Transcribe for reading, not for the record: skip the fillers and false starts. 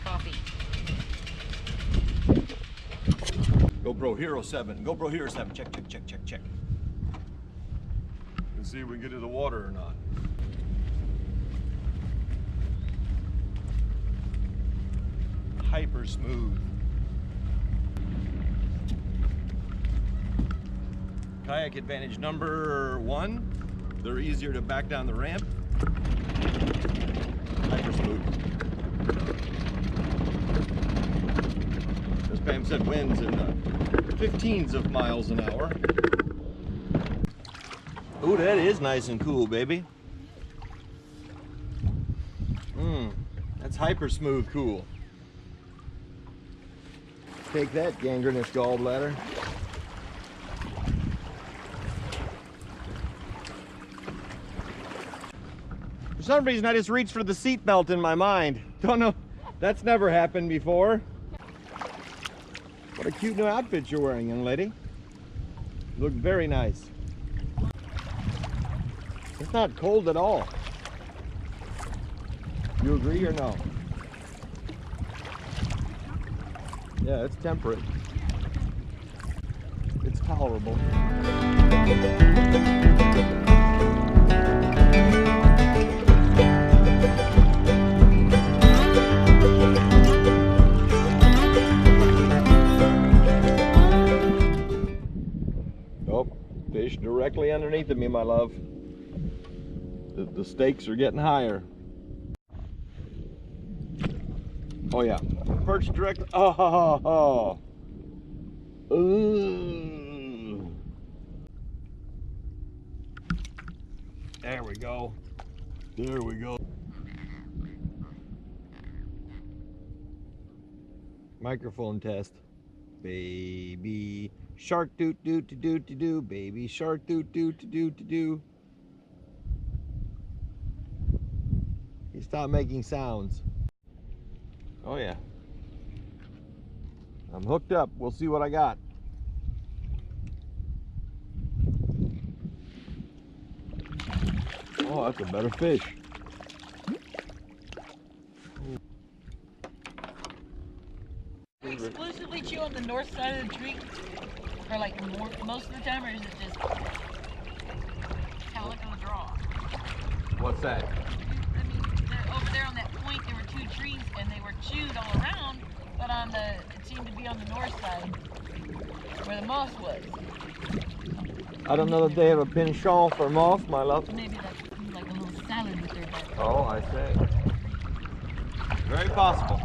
Coffee. GoPro Hero 7. GoPro Hero 7. Check, check, check, check, check. Let's see if we can get to the water or not. Hypersmooth. Kayak advantage number 1. They're easier to back down the ramp. Hypersmooth. As Pam said, winds in the 15s of miles an hour. Ooh, that is nice and cool, baby. That's Hypersmooth cool. Take that, gangrenous gallbladder. For some reason, I just reached for the seat belt in my mind. Don't know, that's never happened before. What a cute new outfit you're wearing, young lady. You look very nice. It's not cold at all. You agree or no? Yeah, it's temperate. It's tolerable. Oh, fish directly underneath of me, my love. The stakes are getting higher. Oh yeah, perch directly. Oh. Ooh. There we go. There we go. Microphone test. Baby shark doot doot to doot to do. Baby shark doot doot to doot to do. He stopped making sounds. Oh yeah. I'm hooked up. We'll see what I got. Oh, that's a better fish. We exclusively chew on the north side of the tree for like most of the time, or is it just calico draw? What's that? I mean, they're over there on that point, there were 2 trees and they were chewed all around, but on the, it seemed to be on the north side where the moss was. I don't know that they have a penchant for moss, my love. Maybe that's like a little salad with their butt. Oh, I see. Very possible.